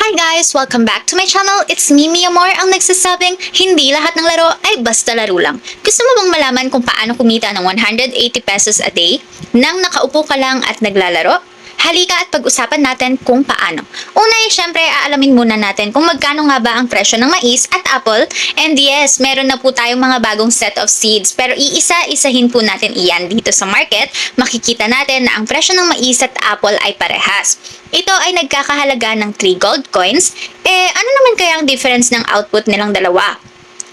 Hi guys! Welcome back to my channel. It's me, Mia Moore, ang nagsasabing hindi lahat ng laro ay basta laro lang. Gusto mo bang malaman kung paano kumita ng 180 pesos a day nang nakaupo ka lang at naglalaro? Halika at pag-usapan natin kung paano. Una ay syempre aalamin muna natin kung magkano nga ba ang presyo ng mais at apple. And yes, meron na po tayong mga bagong set of seeds. Pero iisa-isahin po natin iyan dito sa market. Makikita natin na ang presyo ng mais at apple ay parehas. Ito ay nagkakahalaga ng 3 gold coins. Ano naman kaya ang difference ng output nilang dalawa?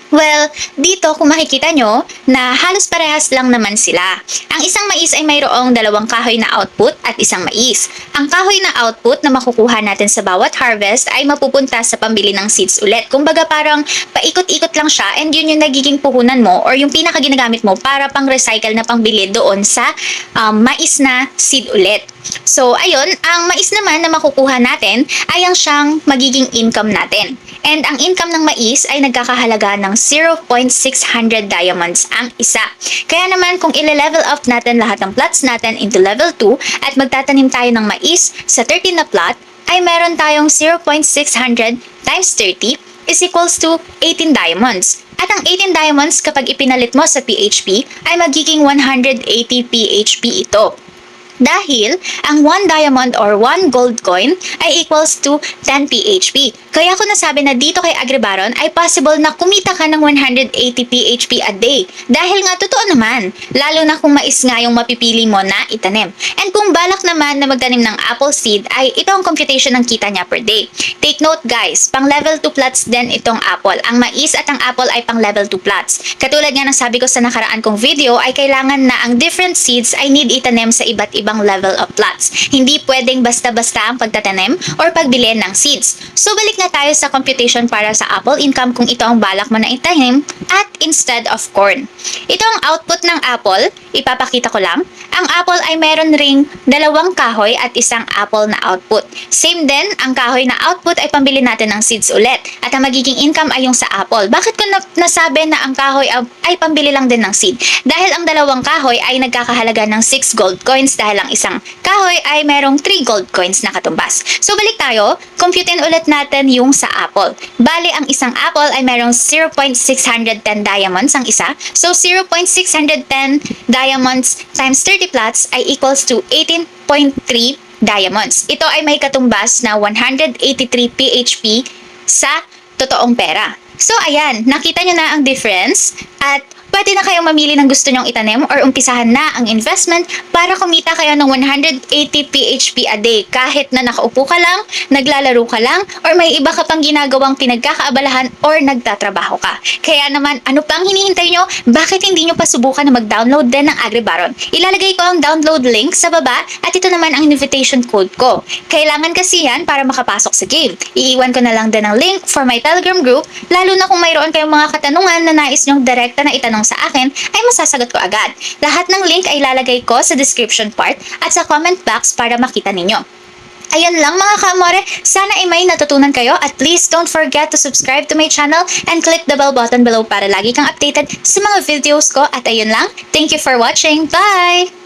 Well, dito kung makikita nyo na halos parehas lang naman sila. Ang isang mais ay mayroong 2 kahoy na output at isang mais. Ang kahoy na output na makukuha natin sa bawat harvest ay mapupunta sa pambili ng seeds ulit. Kumbaga parang paikot-ikot lang siya and yun yung nagiging puhunan mo or yung pinakaginagamit mo para pang-recycle na pangbili doon sa mais na seed ulit. So, ayun, ang mais naman na makukuha natin ay ang siyang magiging income natin. And ang income ng mais ay nagkakahalaga ng 0.600 diamonds ang isa. Kaya naman kung ile-level up natin lahat ng plots natin into level 2 at magtatanim tayo ng mais sa 30 na plot, ay meron tayong 0.600 times 30 is equals to 18 diamonds. At ang 18 diamonds kapag ipinalit mo sa PHP ay magiging 180 PHP ito. Dahil ang 1 diamond or 1 gold coin ay equals to 10 PHP. Kaya ko nasabi na dito kay Agribaron ay possible na kumita ka ng 180 PHP a day. Dahil nga totoo naman, lalo na kung mais nga yung mapipili mo na itanim. And kung balak naman na magtanim ng apple seed ay ito ang computation ng kita niya per day. Take note guys, pang level 2 plots din itong apple. Ang mais at ang apple ay pang level 2 plots. Katulad nga ng sabi ko sa nakaraan kong video ay kailangan na ang different seeds ay need itanim sa iba't ibang level of plots. Hindi pwedeng basta-basta ang pagtatanim or pagbili ng seeds. So balik na tayo sa computation para sa apple income kung ito ang balak mo na itanim at instead of corn. Ito ang output ng apple, ipapakita ko lang. Ang apple ay meron ring 2 kahoy at isang apple na output. Same din, ang kahoy na output ay pambili natin ng seeds ulit. At ang magiging income ay yung sa apple. Bakit ko nasabi na ang kahoy ay pambili lang din ng seed? Dahil ang 2 kahoy ay nagkakahalaga ng 6 gold coins dahil ang isang kahoy ay merong 3 gold coins na katumbas. So balik tayo, computein ulit natin yung sa apple. Bali, ang isang apple ay merong 0.610 diamonds ang isa. So 0.610 diamonds times 30 plots ay equals to 18.3 diamonds. Ito ay may katumbas na 183 PHP sa totoong pera. So ayan, nakita nyo na ang difference at pwede na kayong mamili ng gusto nyong itanim or umpisahan na ang investment para kumita kayo ng 180 PHP a day kahit na nakaupo ka lang, naglalaro ka lang, or may iba ka pang ginagawang pinagkakaabalahan or nagtatrabaho ka. Kaya naman, ano pang hinihintay nyo? Bakit hindi nyo pa subukan na mag-download din ng Agribaron? Ilalagay ko ang download link sa baba at ito naman ang invitation code ko. Kailangan kasi yan para makapasok sa game. Iiwan ko na lang din ang link for my Telegram group, lalo na kung mayroon kayong mga katanungan na nais nyong direkta na itanong sa akin, ay masasagot ko agad. Lahat ng link ay lalagay ko sa description part at sa comment box para makita ninyo. Ayan lang mga kamore, sana ay may natutunan kayo at please don't forget to subscribe to my channel and click the bell button below para lagi kang updated sa mga videos ko at ayun lang, thank you for watching, bye!